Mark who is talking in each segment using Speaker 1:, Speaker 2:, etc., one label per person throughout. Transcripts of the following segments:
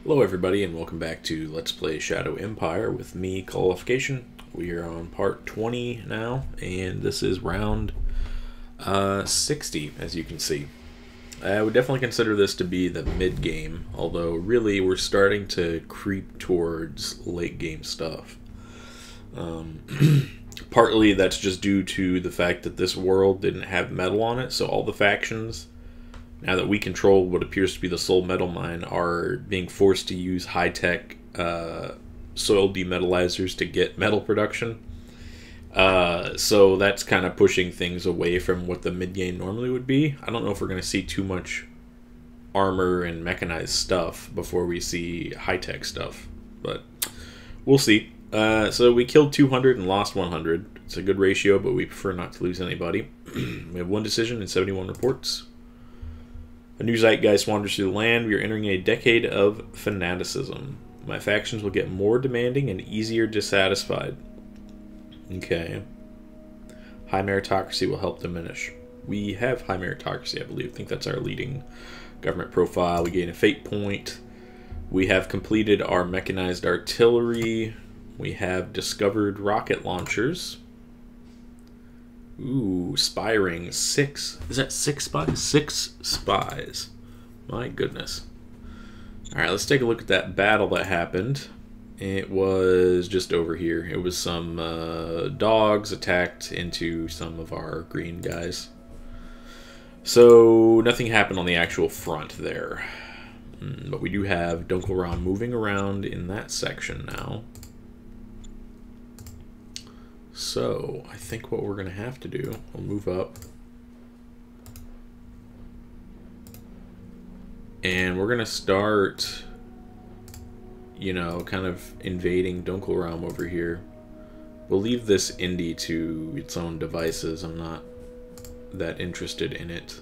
Speaker 1: Hello everybody and welcome back to Let's Play Shadow Empire with me, Qualification. We are on part 20 now, and this is round 60, as you can see. I would definitely consider this to be the mid-game, although really we're starting to creep towards late-game stuff. Partly that's just due to the fact that this world didn't have metal on it, so all the factions, now that we control what appears to be the sole metal mine, are being forced to use high-tech soil demetallizers to get metal production. So that's kind of pushing things away from what the mid-game normally would be. I don't know if we're going to see too much armor and mechanized stuff before we see high-tech stuff, but we'll see. So we killed 200 and lost 100. It's a good ratio, but we prefer not to lose anybody. We have 1 decision and 71 reports. A new zeitgeist wanders through the land. We are entering a decade of fanaticism. My factions will get more demanding and easier dissatisfied. Okay. High meritocracy will help diminish. We have high meritocracy, I believe. I think that's our leading government profile. We gain a fate point. We have completed our mechanized artillery. We have discovered rocket launchers. Ooh, spy ring. 6. Is that 6 spies? 6 spies. My goodness. Alright, let's take a look at that battle that happened. It was just over here. It was some dogs attacked into some of our green guys. So, nothing happened on the actual front there. But we do have Dunkelraum moving around in that section now. So, I think what we're going to have to do, we'll move up. And we're going to start, you know, kind of invading Dunkelraum over here. We'll leave this indie to its own devices. I'm not that interested in it.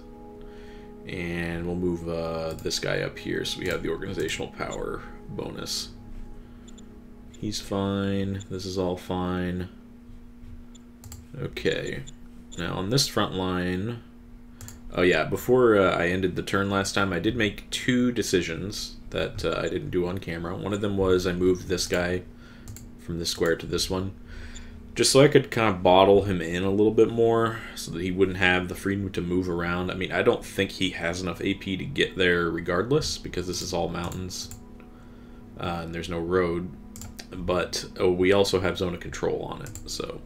Speaker 1: And we'll move this guy up here so we have the organizational power bonus. He's fine. This is all fine. Okay, now on this front line, oh yeah, before I ended the turn last time, I did make 2 decisions that I didn't do on camera. One of them was I moved this guy from this square to this one, just so I could kind of bottle him in a little bit more, so that he wouldn't have the freedom to move around. I mean, I don't think he has enough AP to get there regardless, because this is all mountains, and there's no road, but we also have zone of control on it, so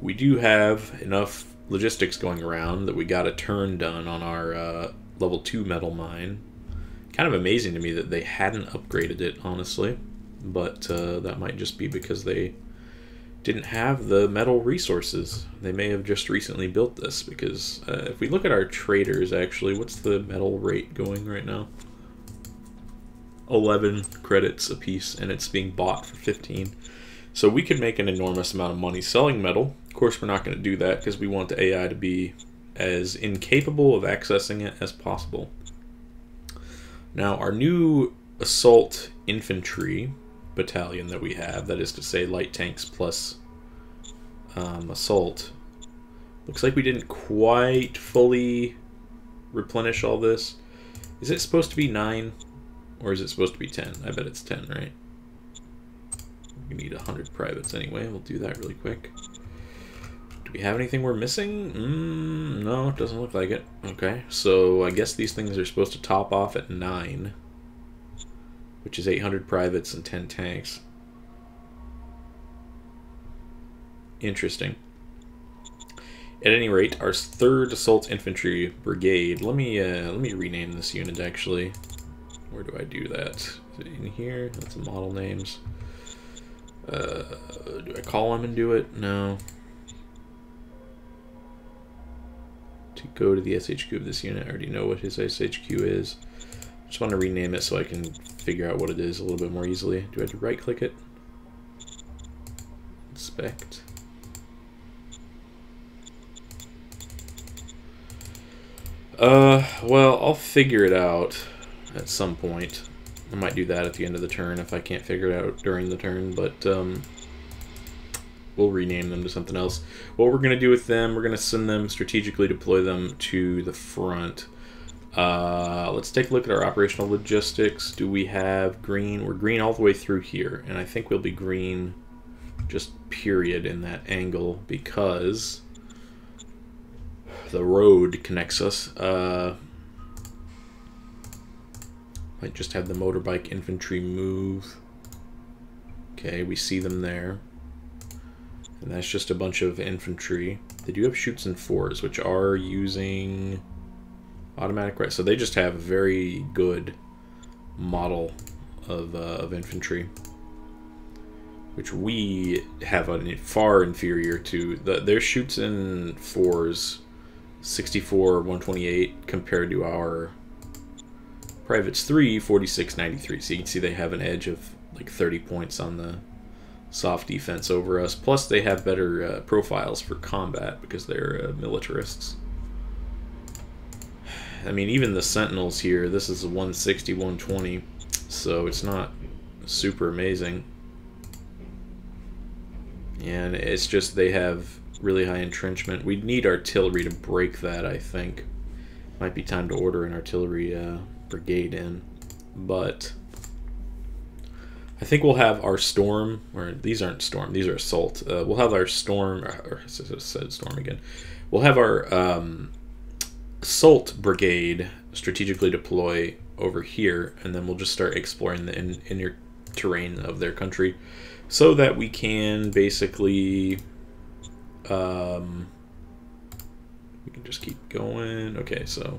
Speaker 1: we do have enough logistics going around that we got a turn done on our level 2 metal mine. Kind of amazing to me that they hadn't upgraded it, honestly. But that might just be because they didn't have the metal resources. They may have just recently built this, because if we look at our traders, actually, what's the metal rate going right now? 11 credits apiece, and it's being bought for 15. So we could make an enormous amount of money selling metal. Of course, we're not going to do that because we want the AI to be as incapable of accessing it as possible. Now, our new assault infantry battalion that we have, that is to say light tanks plus assault, looks like we didn't quite fully replenish all this. Is it supposed to be 9 or is it supposed to be 10? I bet it's 10, right? We need 100 privates anyway. We'll do that really quick. Do we have anything we're missing? No, it doesn't look like it. Okay, so I guess these things are supposed to top off at 9, which is 800 privates and 10 tanks. Interesting. At any rate, our 3rd Assault Infantry Brigade. Let me rename this unit actually. Where do I do that? Is it in here? That's model names. Do I call him and do it? No. To go to the SHQ of this unit, I already know what his SHQ is. I just want to rename it so I can figure out what it is a little bit more easily. Do I have to right click it? Inspect. Well, I'll figure it out at some point. I might do that at the end of the turn if I can't figure it out during the turn, but we'll rename them to something else. What we're going to do with them, we're going to send them, strategically deploy them to the front. Let's take a look at our operational logistics. Do we have green? We're green all the way through here, and I think we'll be green just period in that angle because the road connects us. Might just have the motorbike infantry move. Okay, we see them there. And that's just a bunch of infantry. They do have shoots and fours, which are using automatic right. So they just have a very good model of infantry, which we have a far inferior to. Their shoots and fours, 64, 128, compared to our privates 3, 46, 93. So you can see they have an edge of like 30 points on the soft defense over us. Plus they have better profiles for combat because they're militarists. I mean, even the Sentinels here, this is a 160, 120, so it's not super amazing. And it's just they have really high entrenchment. We'd need artillery to break that, I think. Might be time to order an artillery brigade in. But I think we'll have our storm, or these aren't storm, these are assault. We'll have our storm, or I said storm again. We'll have our assault brigade strategically deploy over here, and then we'll just start exploring the inner terrain of their country so that we can basically we can just keep going. Okay, so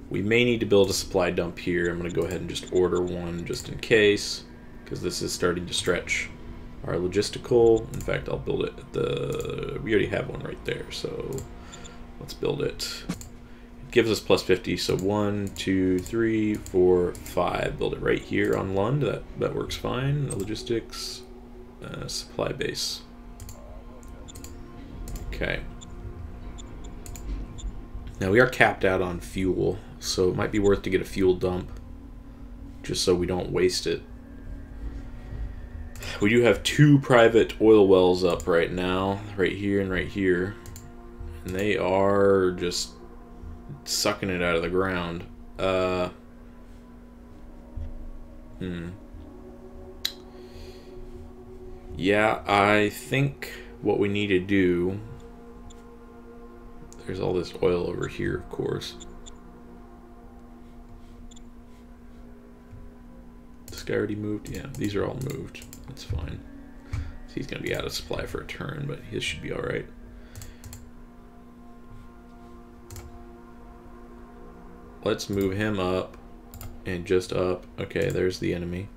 Speaker 1: we may need to build a supply dump here. I'm going to go ahead and just order one just in case, because this is starting to stretch our logistical. In fact, I'll build it at the... we already have one right there, so let's build it. It gives us plus 50, so 1, 2, 3, 4, 5. Build it right here on Lund. That works fine. Logistics, supply base. Okay. Now we are capped out on fuel, so it might be worth to get a fuel dump just so we don't waste it. We do have 2 private oil wells up right now, right here and right here, and they are just sucking it out of the ground. Yeah, I think what we need to do... there's all this oil over here, of course. This guy already moved? Yeah, these are all moved. That's fine. So he's going to be out of supply for a turn, but his should be alright. Let's move him up and just up. Okay, there's the enemy.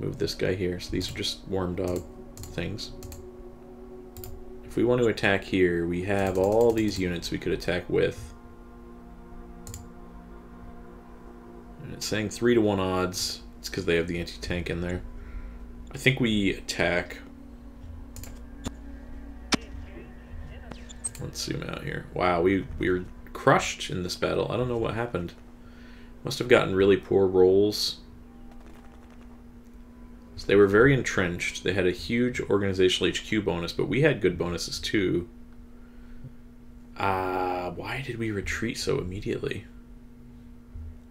Speaker 1: Move this guy here. So these are just worm dog things. If we want to attack here, we have all these units we could attack with. And it's saying 3-to-1 odds. It's because they have the anti-tank in there. I think we attack. Let's zoom out here. Wow, we were crushed in this battle. I don't know what happened. Must have gotten really poor rolls. So they were very entrenched. They had a huge organizational HQ bonus, but we had good bonuses too. Why did we retreat so immediately?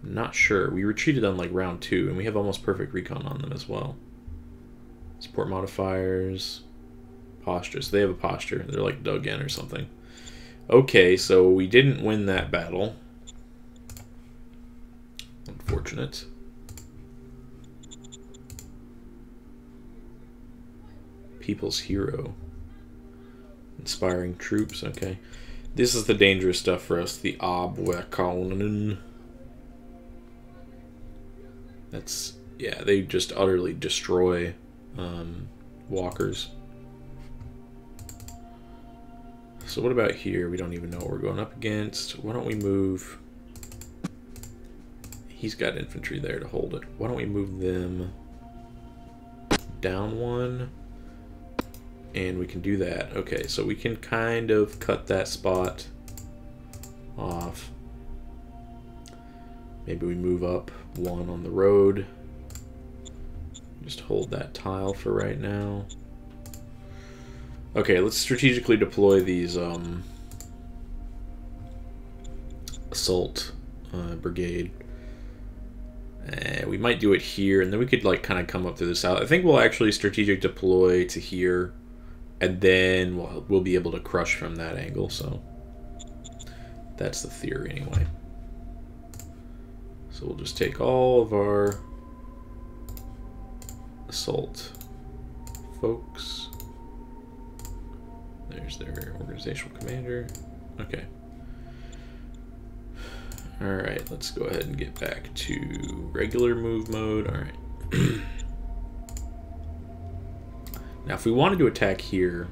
Speaker 1: I'm not sure. We retreated on like round 2, and we have almost perfect recon on them as well. Support modifiers, posture. So they have a posture. They're like dug in or something. Okay, so we didn't win that battle. Unfortunate. People's hero. Inspiring troops, okay. This is the dangerous stuff for us, the Abwehrkanonen. That's, yeah, they just utterly destroy walkers. So what about here? We don't even know what we're going up against. Why don't we move... He's got infantry there to hold it. Why don't we move them down 1? And we can do that. Okay, so we can kind of cut that spot off. Maybe we move up 1 on the road. Just hold that tile for right now. Okay, let's strategically deploy these assault brigade. We might do it here, and then we could like kind of come up through the south. I think we'll actually strategic deploy to here, and then we'll be able to crush from that angle. So that's the theory anyway. So we'll just take all of our assault folks. There's their organizational commander. Okay. Alright, let's go ahead and get back to regular move mode. Alright. Now, if we wanted to attack here,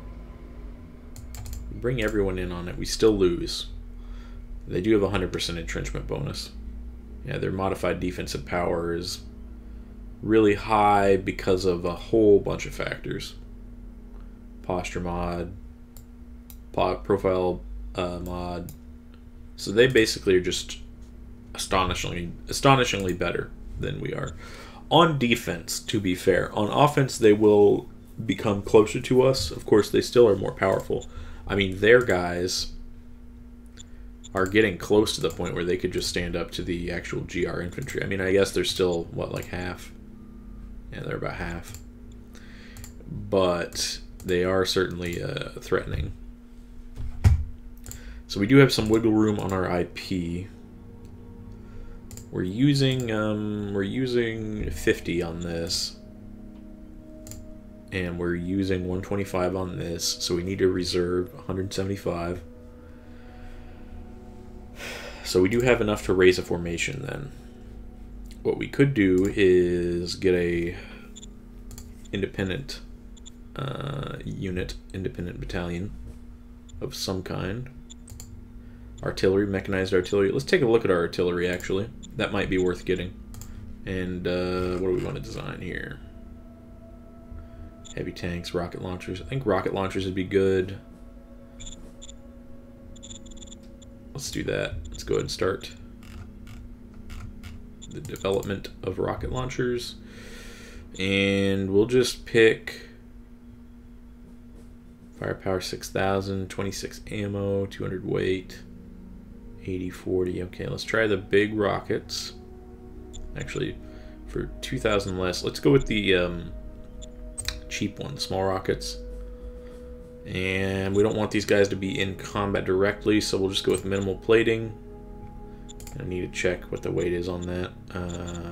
Speaker 1: bring everyone in on it, we still lose. They do have a 100% entrenchment bonus. Yeah, their modified defensive power is really high because of a whole bunch of factors. Posture mod, profile mod. So they basically are just astonishingly better than we are. On defense, to be fair. On offense, they will become closer to us. Of course, they still are more powerful. I mean, their guys are getting close to the point where they could just stand up to the actual GR infantry. I mean, I guess they're still, what, like half? Yeah, they're about half. But they are certainly threatening. So we do have some wiggle room on our IP. We're using 50 on this, and we're using 125 on this. So we need to reserve 175. So we do have enough to raise a formation then. What we could do is get a independent unit, independent battalion of some kind. Artillery, mechanized artillery. Let's take a look at our artillery, actually. That might be worth getting. And what do we want to design here? Heavy tanks, rocket launchers. I think rocket launchers would be good. Let's do that. Let's go ahead and start the development of rocket launchers. And we'll just pick firepower 6,000, 26 ammo, 200 weight. 80, 40. Okay, let's try the big rockets. Actually, for 2,000 less, let's go with the cheap one, small rockets. And we don't want these guys to be in combat directly, so we'll just go with minimal plating. I need to check what the weight is on that.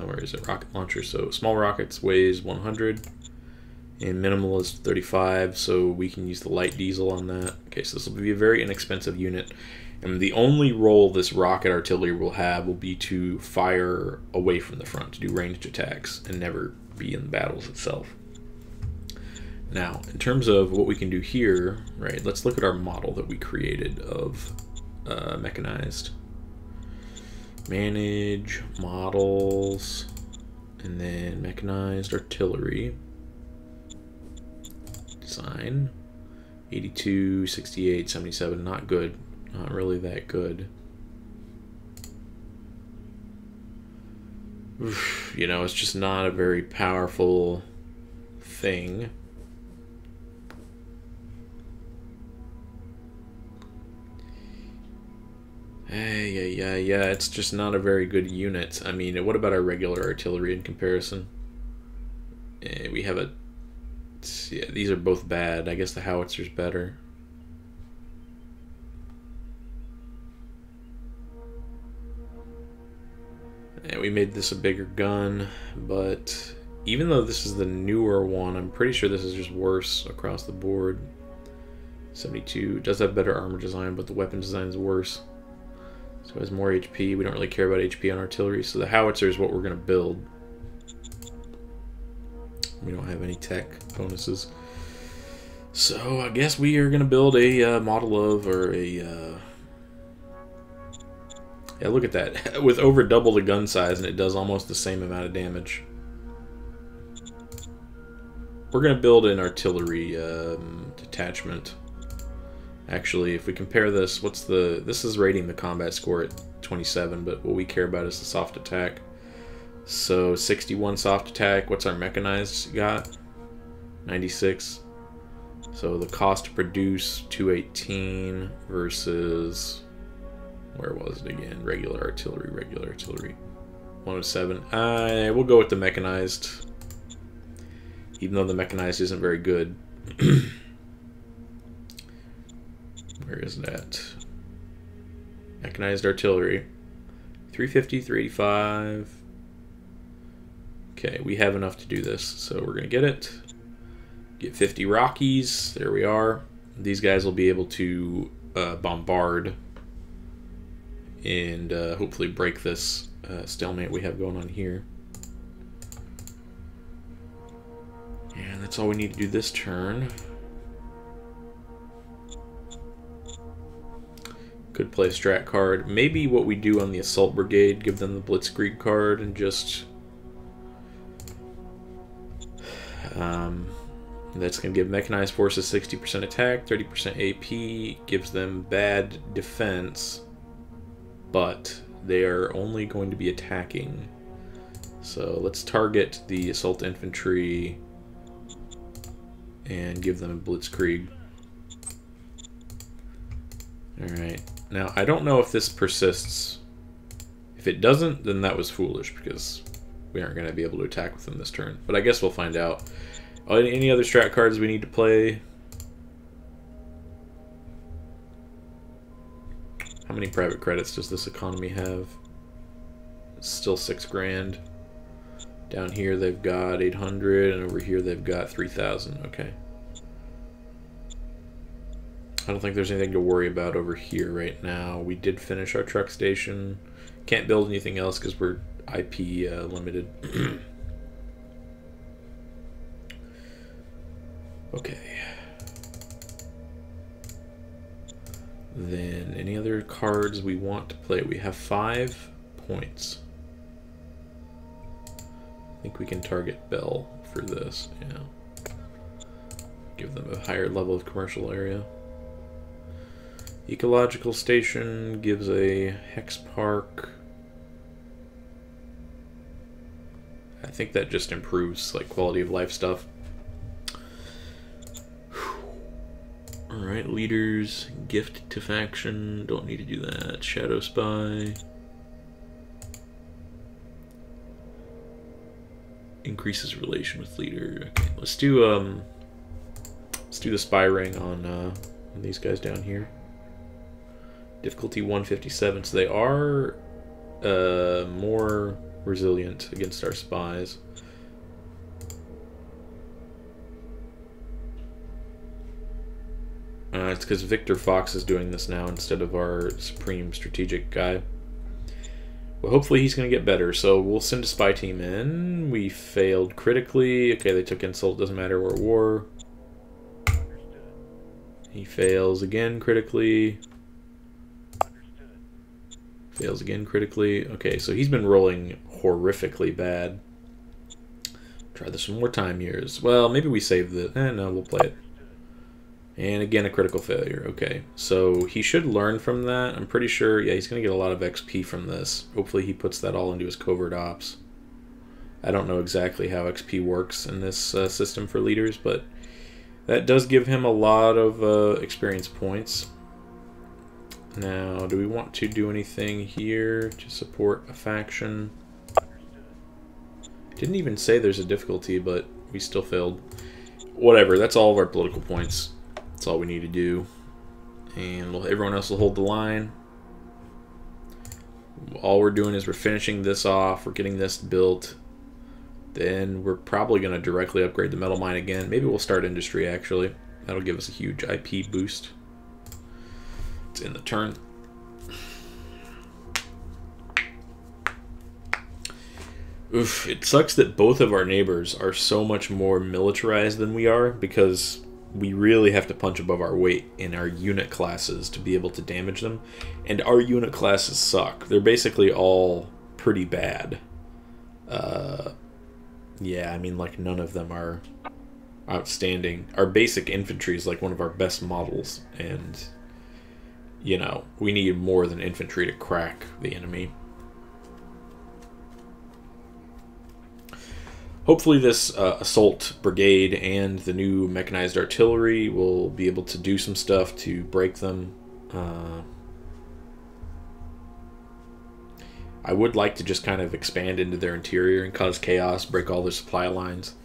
Speaker 1: Where is it? Rocket launcher. So small rockets weighs 100. And minimal is 35, so we can use the light diesel on that. Okay, so this will be a very inexpensive unit. And the only role this rocket artillery will have will be to fire away from the front, to do ranged attacks, and never be in the battles itself. Now, in terms of what we can do here, right, let's look at our model that we created of mechanized. Manage, models, and then mechanized artillery. Design. 82, 68, 77, not good. Not really that good. You know, it's just not a very powerful thing. Yeah, it's just not a very good unit. I mean, what about our regular artillery in comparison? We have a... Yeah, these are both bad. I guess the howitser's better. Yeah, we made this a bigger gun, but even though this is the newer one, I'm pretty sure this is just worse across the board. 72 does have better armor design, but the weapon design is worse. So it has more HP. We don't really care about HP on artillery, so the howitzer is what we're going to build. We don't have any tech bonuses. So I guess we are going to build a model of, or a... Yeah, look at that. With over double the gun size, and it does almost the same amount of damage. We're going to build an artillery detachment. Actually, if we compare this, this is rating the combat score at 27, but what we care about is the soft attack. So 61 soft attack. What's our mechanized got? 96. So the cost to produce 218 versus Where was it again? Regular artillery, regular artillery. 107. We'll go with the mechanized. Even though the mechanized isn't very good. Where is that? Mechanized artillery. 350, 385. Okay, we have enough to do this, so we're going to get it. Get 50 Rockies. There we are. These guys will be able to bombard and hopefully break this stalemate we have going on here. And that's all we need to do this turn. Could play a strat card. Maybe what we do on the Assault Brigade, give them the Blitzkrieg card and just... that's going to give Mechanized Forces 60% attack, 30% AP, gives them bad defense, but they are only going to be attacking. So let's target the Assault Infantry and give them a Blitzkrieg. Alright, now I don't know if this persists. If it doesn't, then that was foolish because we aren't going to be able to attack with them this turn. But I guess we'll find out. Any other strat cards we need to play? How many private credits does this economy have? It's still 6 grand. Down here they've got 800, and over here they've got 3,000. Okay. I don't think there's anything to worry about over here right now. We did finish our truck station. Can't build anything else because we're IP limited. Okay. Then any other cards we want to play? We have 5 points. I think we can target Bell for this. Yeah. Give them a higher level of commercial area. Ecological station gives a hex park. I think that just improves like quality of life stuff. Alright, leaders, gift to faction, don't need to do that. Shadow spy. Increases relation with leader. Okay, let's do the spy ring on these guys down here. Difficulty 157, so they are more resilient against our spies. It's because Victor Fox is doing this now instead of our Supreme Strategic guy. Well, hopefully he's going to get better, so we'll send a spy team in. We failed critically. Okay, they took insult, doesn't matter, we're at war. He fails again critically. Fails again critically. Okay, so he's been rolling horrifically bad. Try this one more time here. Well, maybe we save the... no, we'll play it. And again, a critical failure. Okay, so he should learn from that. I'm pretty sure, yeah, he's going to get a lot of XP from this. Hopefully he puts that all into his covert ops. I don't know exactly how XP works in this system for leaders, but that does give him a lot of experience points. Now, do we want to do anything here to support a faction? Didn't even say there's a difficulty, but we still failed. Whatever, that's all of our political points. That's all we need to do. And everyone else will hold the line. All we're doing is we're finishing this off. We're getting this built. Then we're probably going to directly upgrade the metal mine again. Maybe we'll start industry, actually. That'll give us a huge IP boost. It's in the turn. Oof, it sucks that both of our neighbors are so much more militarized than we are, because we really have to punch above our weight in our unit classes to be able to damage them. And our unit classes suck. They're basically all pretty bad. Yeah, I mean, like, none of them are outstanding. Our basic infantry is like one of our best models, and, you know, we need more than infantry to crack the enemy. Hopefully this assault brigade and the new mechanized artillery will be able to do some stuff to break them. I would like to just kind of expand into their interior and cause chaos, break all their supply lines.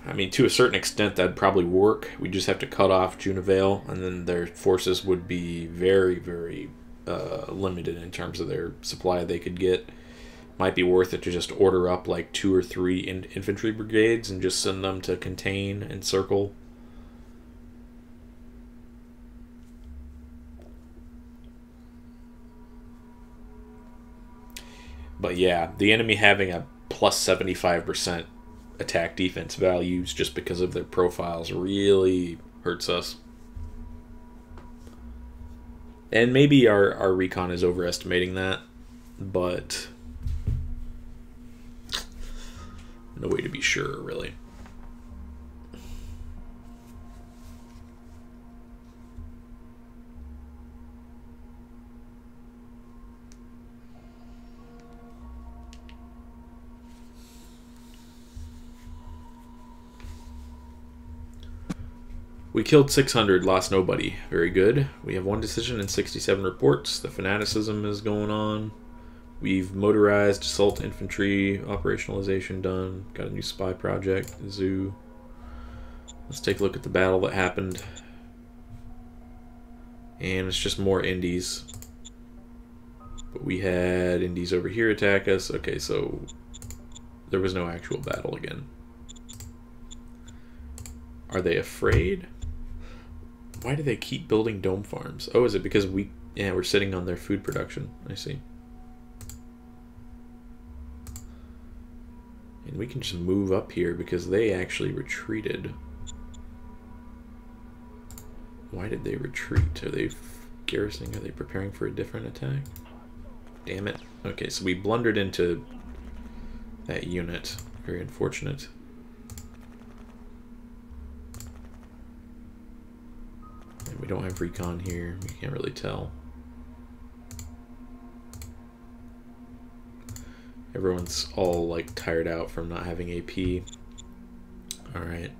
Speaker 1: I mean, to a certain extent, that'd probably work. We just have to cut off Junivale, and then their forces would be very, very limited in terms of their supply they could get. Might be worth it to just order up like 2 or 3 infantry brigades and just send them to contain and circle. But yeah, the enemy having a plus 75% attack defense values just because of their profiles really hurts us. And maybe our recon is overestimating that, but no way to be sure, really. We killed 600, lost nobody. Very good. We have 1 decision and 67 reports. The fanaticism is going on. We've motorized assault infantry operationalization done. Got a new spy project, zoo. Let's take a look at the battle that happened. And it's just more Indies. But we had Indies over here attack us. Okay, so there was no actual battle again. Are they afraid? Why do they keep building dome farms? Oh, is it because we're sitting on their food production? I see. And we can just move up here because they actually retreated. Why did they retreat? Are they garrisoning? Are they preparing for a different attack? Damn it. Okay, so we blundered into that unit. Very unfortunate. And we don't have recon here. We can't really tell. Everyone's all like tired out from not having AP. Alright.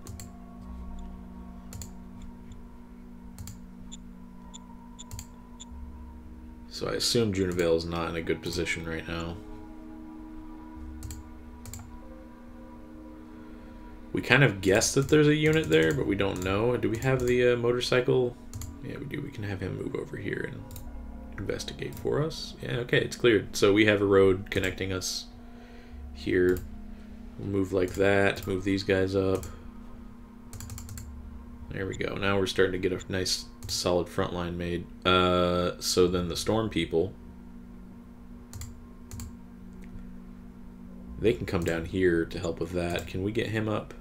Speaker 1: So I assume Junivale is not in a good position right now. We kind of guessed that there's a unit there, but we don't know. Do we have the motorcycle? Yeah, we do. We can have him move over here and investigate for us. Yeah, okay, it's cleared. So we have a road connecting us here. We'll move like that. Move these guys up. There we go. Now we're starting to get a nice solid front line made. So then the storm people, they can come down here to help with that. Can we get him up?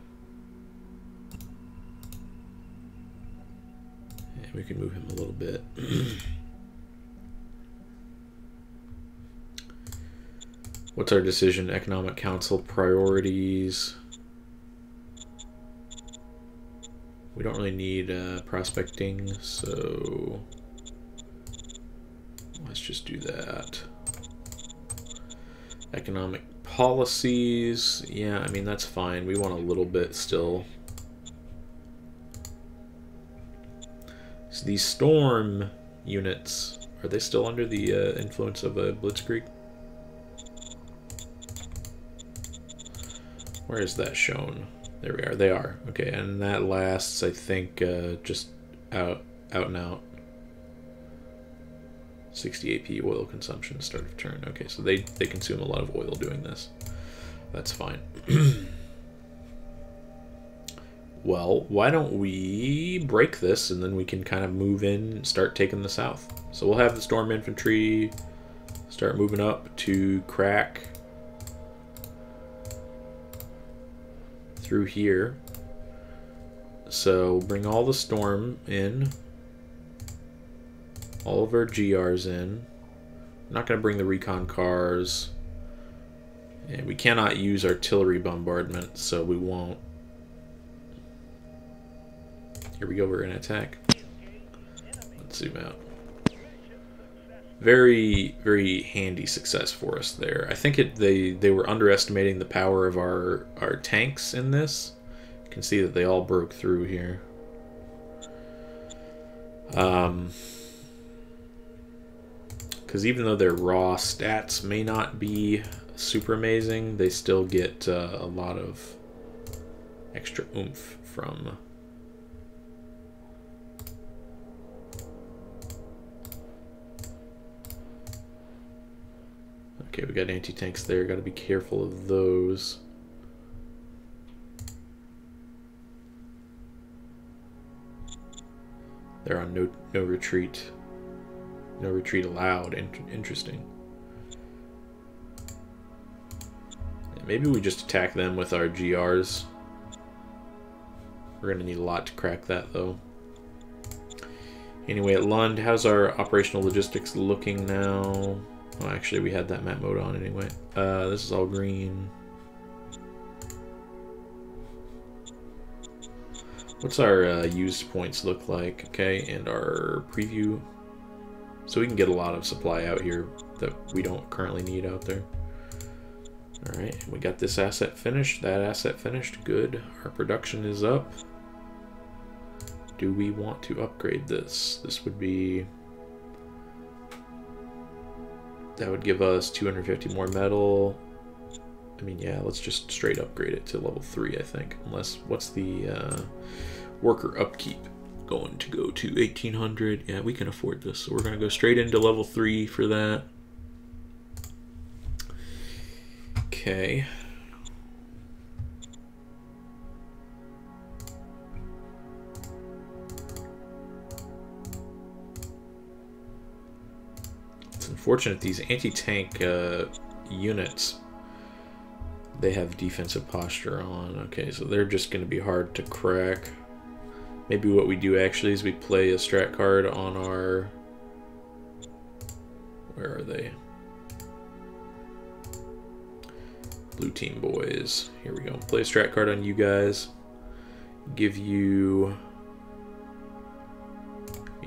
Speaker 1: Yeah, we can move him a little bit. What's our decision? Economic Council priorities. We don't really need prospecting, so let's just do that. Economic policies, yeah, I mean, that's fine. We want a little bit still. So these storm units, are they still under the influence of a blitzkrieg? Where is that shown? There we are. They are. Okay, and that lasts, I think, just out and out. 60 AP oil consumption, start of turn. Okay, so they consume a lot of oil doing this. That's fine. Well, why don't we break this, and then we can kind of move in and start taking the south. So we'll have the storm infantry start moving up to crack through here. So bring all the storm in, all of our GRs in. I'm not going to bring the recon cars, and we cannot use artillery bombardment, so we won't. Here we go, we're going to attack. Let's zoom out. Very, very handy success for us there. I think they were underestimating the power of our tanks in this. You can see that they all broke through here. Because even though their raw stats may not be super amazing, they still get a lot of extra oomph from... Okay, we got anti-tanks there. Got to be careful of those. They're on no retreat. No retreat allowed. Interesting. Maybe we just attack them with our GRs. We're going to need a lot to crack that, though. Anyway, at Lund, how's our operational logistics looking now? Oh, actually, we had that map mode on anyway. This is all green. What's our used points look like? Okay, and our preview. So we can get a lot of supply out here that we don't currently need out there. Alright, we got this asset finished, that asset finished, good. Our production is up. Do we want to upgrade this? This would be... That would give us 250 more metal. I mean, yeah, let's just straight upgrade it to level 3, I think. Unless, what's the worker upkeep going to go to? 1800. Yeah, we can afford this. So we're going to go straight into level 3 for that. Okay. It's unfortunate these anti-tank units, they have defensive posture on. Okay, so they're just going to be hard to crack. Maybe what we do actually is we play a strat card on our... Where are they? Blue team boys. Here we go. Play a strat card on you guys. Give you...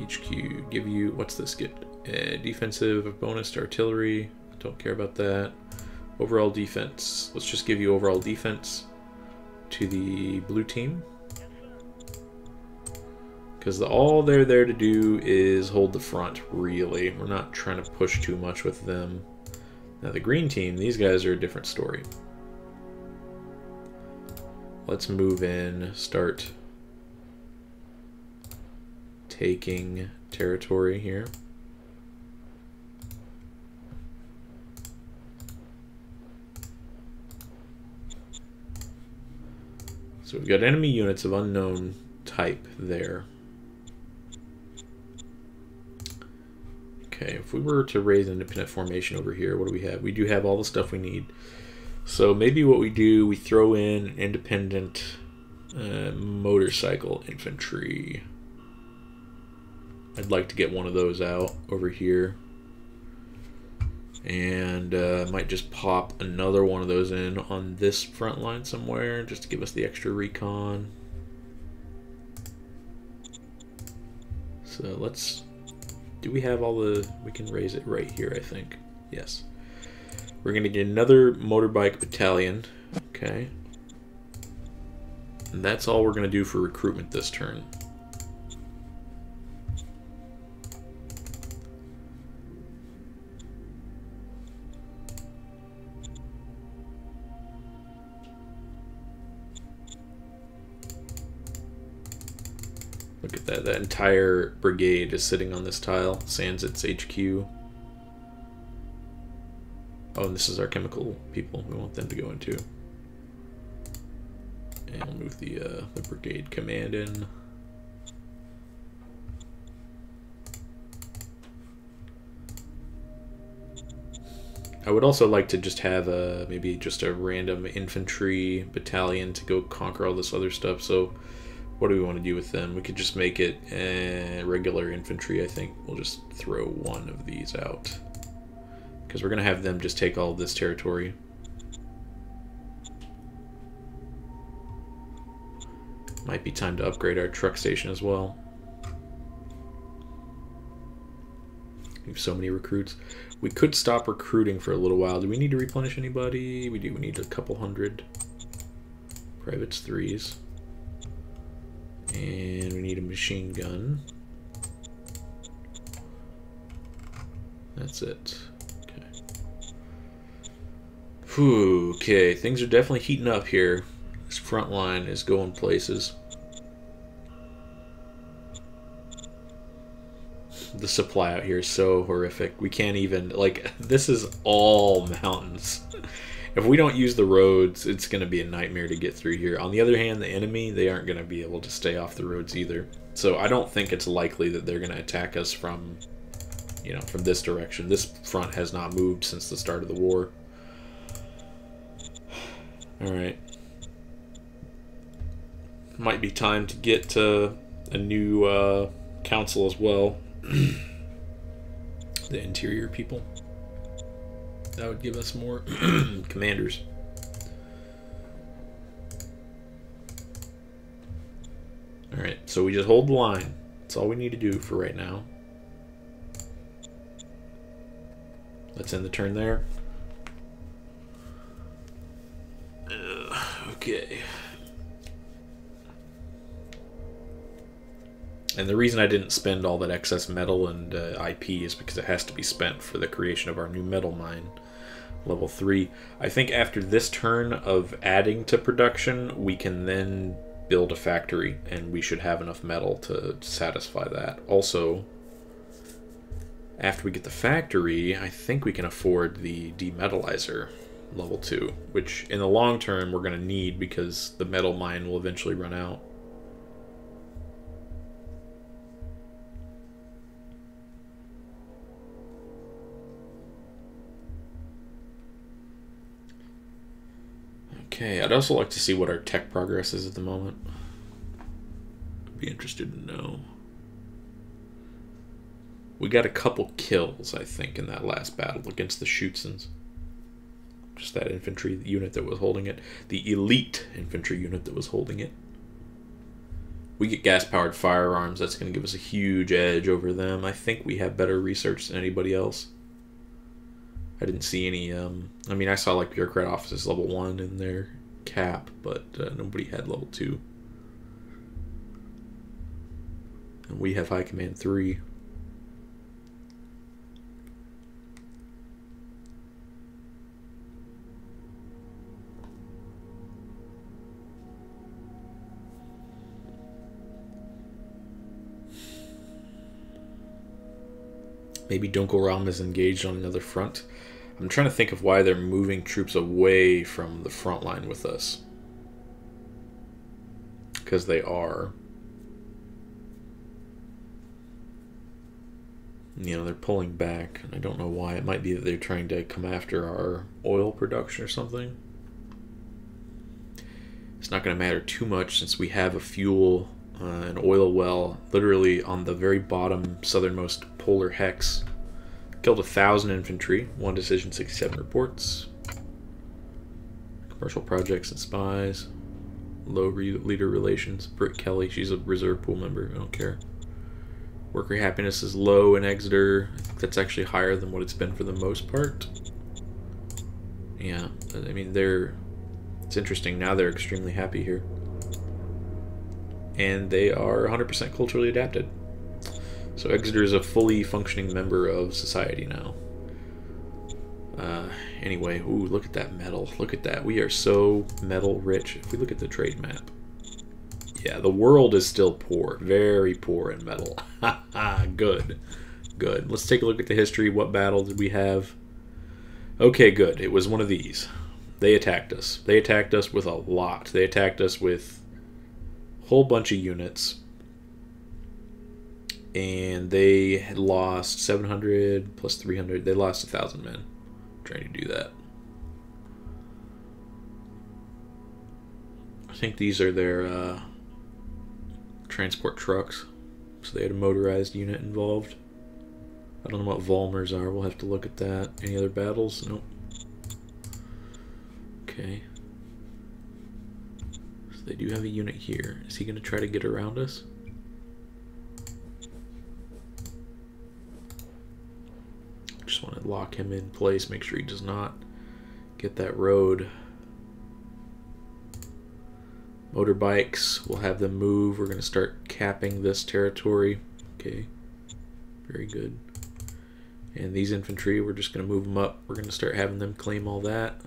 Speaker 1: HQ. Give you... What's this get? Defensive bonus to artillery. Don't care about that. Overall defense. Let's just give you overall defense to the blue team. Because all they're there to do is hold the front, really. We're not trying to push too much with them. Now the green team, these guys are a different story. Let's move in, start taking territory here. So we've got enemy units of unknown type there. Okay, if we were to raise an independent formation over here, what do we have? We do have all the stuff we need. So maybe what we do, we throw in independent motorcycle infantry. I'd like to get one of those out over here. And might just pop another one of those in on this front line somewhere, just to give us the extra recon. So let's... Do we have all the... We can raise it right here, I think. Yes. We're going to get another motorbike battalion. Okay. And that's all we're going to do for recruitment this turn. Look at that. That entire brigade is sitting on this tile. Sans its HQ. Oh, and this is our chemical people. We want them to go into. And we'll move the brigade command in. I would also like to just have maybe just a random infantry battalion to go conquer all this other stuff. So what do we want to do with them? We could just make it regular infantry, I think. We'll just throw one of these out. Because we're going to have them just take all of this territory. Might be time to upgrade our truck station as well. We have so many recruits. We could stop recruiting for a little while. Do we need to replenish anybody? We do. We need a couple hundred. Privates 3s. And we need a machine gun. That's it. Okay. Whew, okay, things are definitely heating up here. This front line is going places. The supply out here is so horrific. We can't even, like, this is all mountains. If we don't use the roads, it's going to be a nightmare to get through here. On the other hand, the enemy, they aren't going to be able to stay off the roads either. So I don't think it's likely that they're going to attack us from, you know, from this direction. This front has not moved since the start of the war. Alright. Might be time to get a new council as well. The interior people. That would give us more commanders. Alright, so we just hold the line. That's all we need to do for right now. Let's end the turn there. Okay. And the reason I didn't spend all that excess metal and IP is because it has to be spent for the creation of our new metal mine, level 3. I think after this turn of adding to production, we can then build a factory, and we should have enough metal to satisfy that. Also, after we get the factory, I think we can afford the demetallizer, level 2, which in the long term we're going to need because the metal mine will eventually run out. Okay, I'd also like to see what our tech progress is at the moment. I'd be interested to know. We got a couple kills, I think, in that last battle against the Schützens. Just that infantry unit that was holding it. The elite infantry unit that was holding it. We get gas-powered firearms. That's going to give us a huge edge over them. I think we have better research than anybody else. I didn't see any, I mean, I saw like bureaucrat offices level 1 in their cap, but nobody had level 2. And we have high command 3. Maybe Dunkelraum is engaged on another front. I'm trying to think of why they're moving troops away from the front line with us. Because they are. You know, they're pulling back. And I don't know why. It might be that they're trying to come after our oil production or something. It's not going to matter too much since we have a fuel, an oil well, literally on the very bottom southernmost polar hex. Killed 1,000 infantry, 1 decision, 67 reports. Commercial projects and spies. Low leader relations. Britt Kelly, she's a reserve pool member, I don't care. Worker happiness is low in Exeter. I think that's actually higher than what it's been for the most part. Yeah, I mean, it's interesting, now they're extremely happy here. And they are 100% culturally adapted. So Exeter is a fully functioning member of society now. Anyway, ooh, look at that metal. Look at that. We are so metal rich. If we look at the trade map. Yeah, the world is still poor. Very poor in metal. Good. Good. Let's take a look at the history. What battle did we have? Okay, good. It was one of these. They attacked us. They attacked us with a lot. They attacked us with a whole bunch of units. And they had lost 700 plus 300. They lost 1,000 men trying to do that. I think these are their transport trucks. So they had a motorized unit involved. I don't know what Volmers are. We'll have to look at that. Any other battles? Nope. Okay. So they do have a unit here. Is he going to try to get around us? Just want to lock him in place, make sure he does not get that road. Motorbikes, we'll have them move. We're going to start capping this territory. Okay, very good. And these infantry, we're just going to move them up. We're going to start having them claim all that.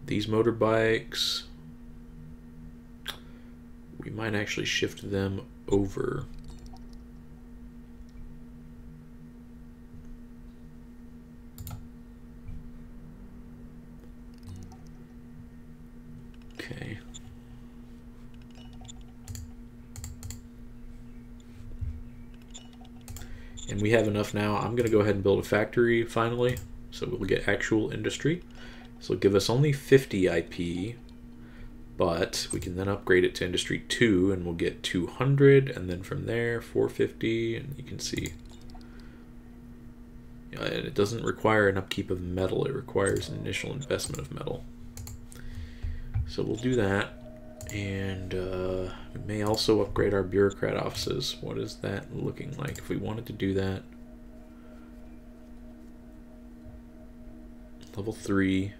Speaker 1: These motorbikes, we might actually shift them over. Okay. And we have enough now. I'm going to go ahead and build a factory finally, so we'll get actual industry. So it'll give us only 50 IP, but we can then upgrade it to industry 2 and we'll get 200, and then from there 450, and you can see and it doesn't require an upkeep of metal, it requires an initial investment of metal. So we'll do that. And we may also upgrade our bureaucrat offices. What is that looking like if we wanted to do that? Level 3.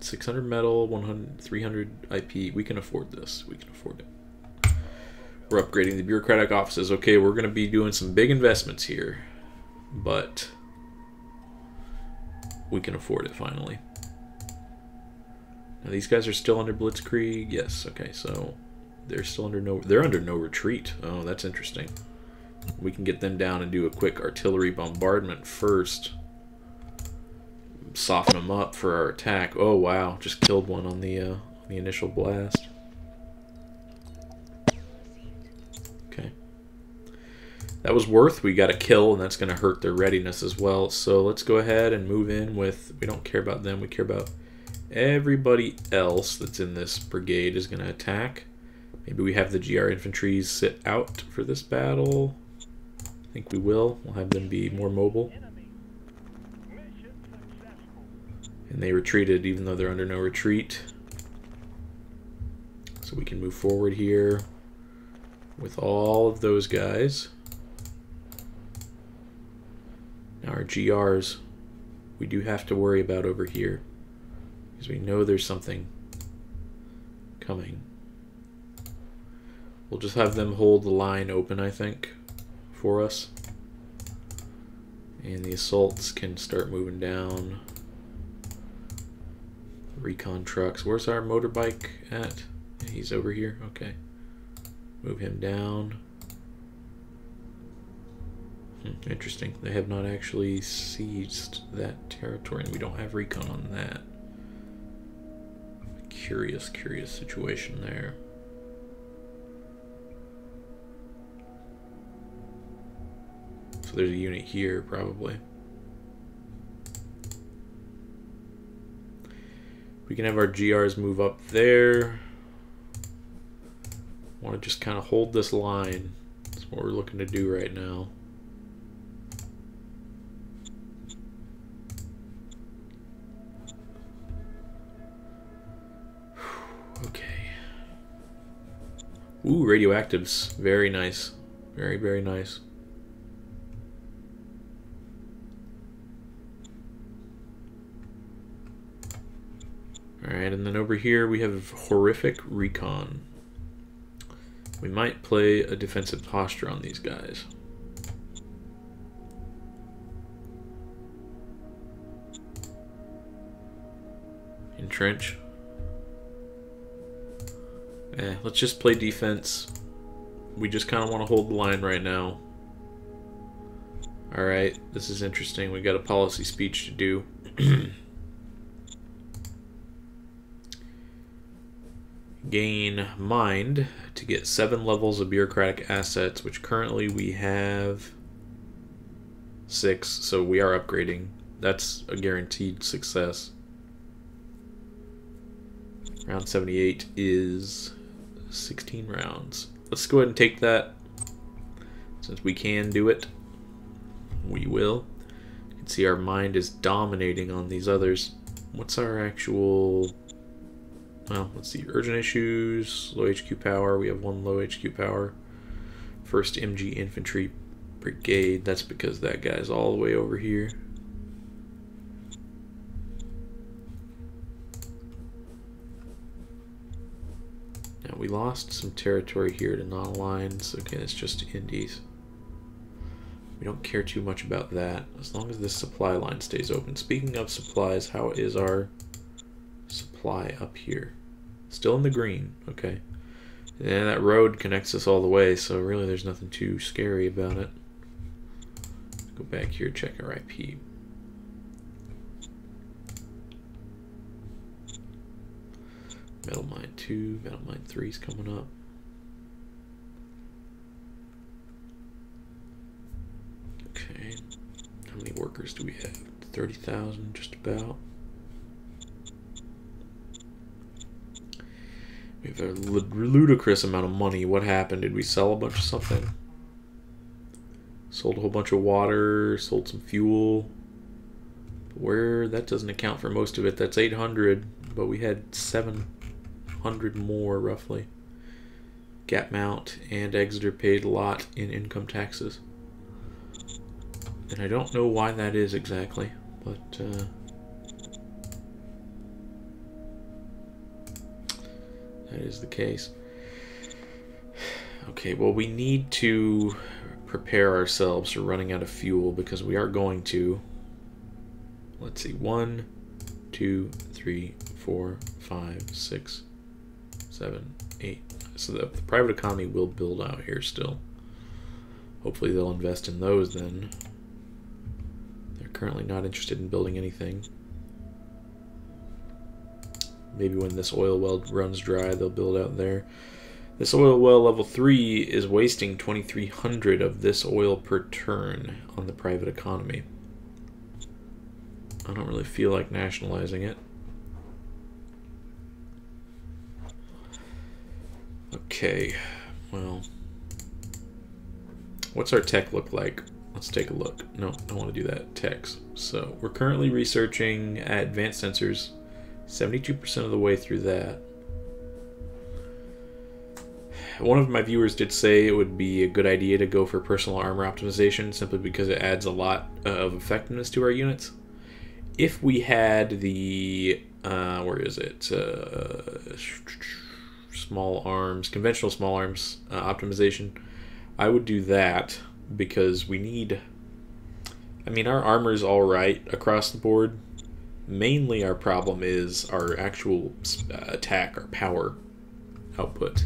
Speaker 1: 600 metal, 100, 300 IP. We can afford this. We can afford it. We're upgrading the bureaucratic offices. Okay, we're going to be doing some big investments here. But we can afford it finally. Now these guys are still under blitzkrieg. Yes, okay, so they're still under no retreat. Oh, that's interesting. We can get them down and do a quick artillery bombardment first. Soften them up for our attack. Oh wow, just killed one on the initial blast. Okay. That was worth. We got a kill, and that's going to hurt their readiness as well. So let's go ahead and move in with, we don't care about them, we care about everybody else that's in this brigade is going to attack. Maybe we have the GR infantry sit out for this battle. I think we will. We'll have them be more mobile. And they retreated even though they're under no retreat. So we can move forward here with all of those guys. Now our GRs, we do have to worry about over here, because we know there's something coming. We'll just have them hold the line open, I think, for us. And the assaults can start moving down. Recon trucks. Where's our motorbike at? He's over here. Okay. Move him down. Interesting. They have not actually seized that territory, and we don't have recon on that. Curious situation there. So there's a unit here, probably. We can have our GRs move up there. Want to just kind of hold this line. That's what we're looking to do right now. Okay. Ooh, radioactives. Very nice. Very, very nice. Alright, and then over here we have horrific recon. We might play a defensive posture on these guys. Entrench. Let's just play defense. We just kind of want to hold the line right now. Alright, this is interesting. We got a policy speech to do. Gain mind to get 7 levels of bureaucratic assets, which currently we have 6, so we are upgrading. That's a guaranteed success. Round 78 is 16 rounds. Let's go ahead and take that. Since we can do it, we will. You can see our mind is dominating on these others. What's our actual... Well, let's see. Urgent issues, low HQ power. We have 1 low HQ power. 1st MG Infantry Brigade. That's because that guy's all the way over here. Now, we lost some territory here to non-aligned. Okay, it's just Indies. We don't care too much about that, as long as this supply line stays open. Speaking of supplies, how is our supply up here? Still in the green, okay. And that road connects us all the way, so really there's nothing too scary about it. Go back here, check our IP. Metal Mine 2, Metal Mine 3 is coming up. Okay, how many workers do we have? 30,000, just about. We have a ludicrous amount of money. What happened? Did we sell a bunch of something? Sold a whole bunch of water, sold some fuel. Where that doesn't account for most of it. That's 800, but we had 700 more roughly. Gap Mount and Exeter paid a lot in income taxes. And I don't know why that is exactly, but that is the case. Okay, well, we need to prepare ourselves for running out of fuel because we are going to. Let's see, 1, 2, 3, 4, 5, 6, 7, 8. So the private economy will build out here still. Hopefully they'll invest in those then. They're currently not interested in building anything. Maybe when this oil well runs dry, they'll build out there. This oil well level 3 is wasting 2,300 of this oil per turn on the private economy. I don't really feel like nationalizing it. Okay, well, what's our tech look like? Let's take a look. No, I don't want to do that. Techs. So we're currently researching advanced sensors. 72% of the way through that. One of my viewers did say it would be a good idea to go for personal armor optimization simply because it adds a lot of effectiveness to our units. If we had the where is it? Small arms, conventional small arms optimization, I would do that because we need. I mean, our armor is all right across the board. Mainly, our problem is our actual attack, our power output.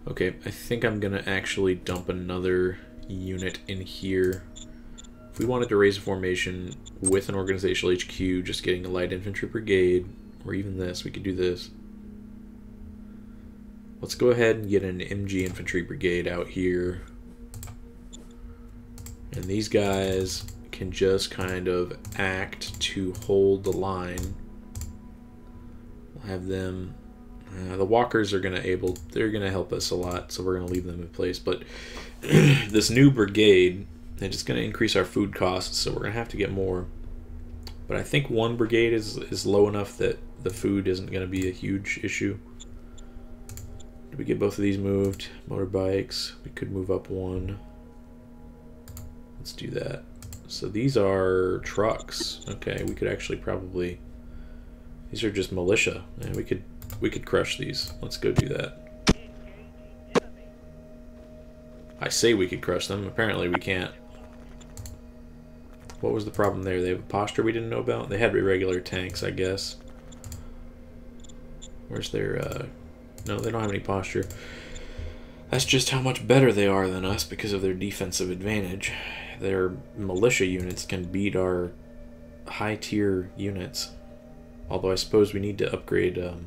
Speaker 1: Okay, I think I'm gonna actually dump another unit in here. If we wanted to raise a formation with an organizational HQ, just getting a light infantry brigade, or even this, we could do this. Let's go ahead and get an MG infantry brigade out here. And these guys can just kind of act to hold the line. We'll have them. The walkers are they're gonna help us a lot, so we're gonna leave them in place. But this new brigade, it's just gonna increase our food costs, so we're gonna have to get more. But I think one brigade is low enough that the food isn't gonna be a huge issue. Did we get both of these moved? Motorbikes. We could move up one. Let's do that. So these are trucks. Okay, we could actually probably. These are just militia, and we could crush these. Let's go do that. I say we could crush them. Apparently we can't. What was the problem there? They have a posture we didn't know about? They had irregular tanks, I guess. Where's their... No, they don't have any posture. That's just how much better they are than us because of their defensive advantage. Their militia units can beat our high-tier units. Although I suppose we need to upgrade our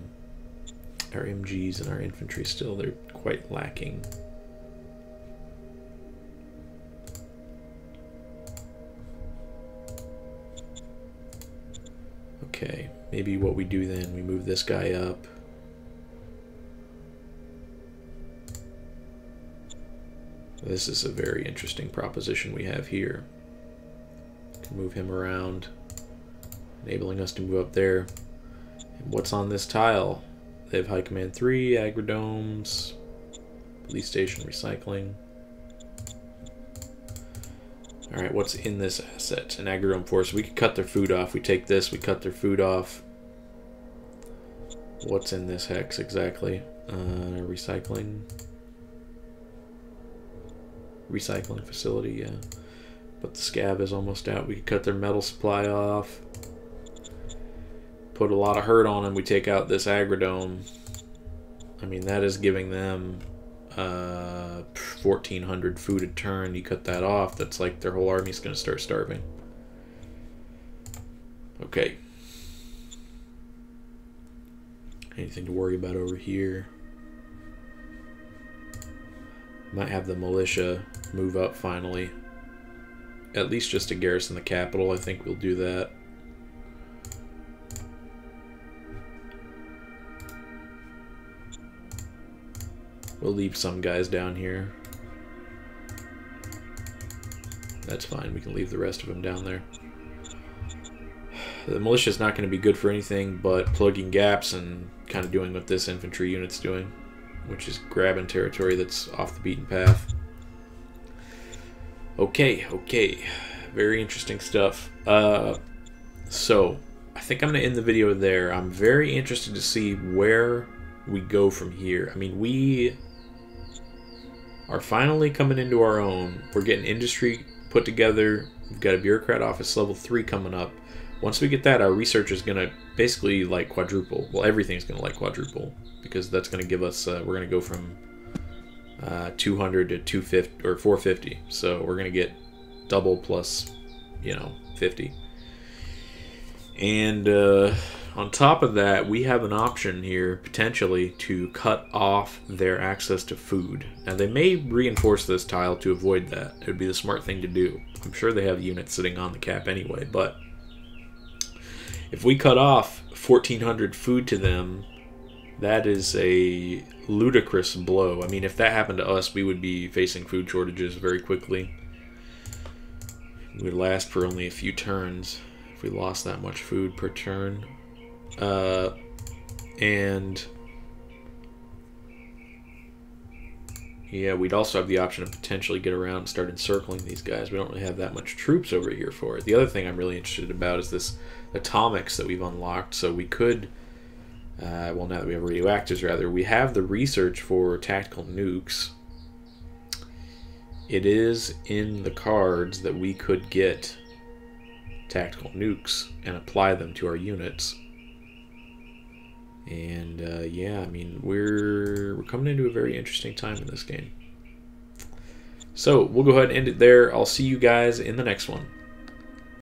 Speaker 1: MGs and our infantry still. They're quite lacking. Okay, maybe what we do then, we move this guy up. This is a very interesting proposition we have here. Can move him around, enabling us to move up there. And what's on this tile? They have High Command 3, Agridomes, Police Station, Recycling. Alright, what's in this asset? An Agridome Force. We could cut their food off. We take this, we cut their food off. What's in this hex exactly? Recycling facility, yeah. But the scab is almost out. We could cut their metal supply off. Put a lot of hurt on them. We take out this agrodome. I mean, that is giving them 1,400 food a turn. You cut that off, that's like their whole army's going to start starving. Okay. Anything to worry about over here? Might have the militia move up finally. At least just to garrison the capital. I think we'll do that. We'll leave some guys down here. That's fine. We can leave the rest of them down there. The militia is not going to be good for anything but plugging gaps and kind of doing what this infantry unit's doing, which is grabbing territory that's off the beaten path. Okay, okay. Very interesting stuff. So, I think I'm going to end the video there. I'm very interested to see where we go from here. I mean, we are finally coming into our own. We're getting industry put together. We've got a bureaucrat office level 3 coming up. Once we get that, our research is going to basically like quadruple. Well, everything's going to like quadruple, because that's going to give us, we're going to go from 200 to 250 or 450. So we're going to get double plus, you know, 50. And on top of that, we have an option here potentially to cut off their access to food. Now they may reinforce this tile to avoid that. It would be the smart thing to do. I'm sure they have units sitting on the cap anyway, but if we cut off 1,400 food to them, that is a ludicrous blow. I mean, if that happened to us, we would be facing food shortages very quickly. It would last for only a few turns if we lost that much food per turn. And yeah, we'd also have the option to potentially get around and start encircling these guys. We don't really have that much troops over here for it. The other thing I'm really interested about is this atomics that we've unlocked. So we could, well, now that we have radioactives, rather, we have the research for tactical nukes. It is in the cards that we could get tactical nukes and apply them to our units. And yeah, I mean, we're coming into a very interesting time in this game. So we'll go ahead and end it there. I'll see you guys in the next one.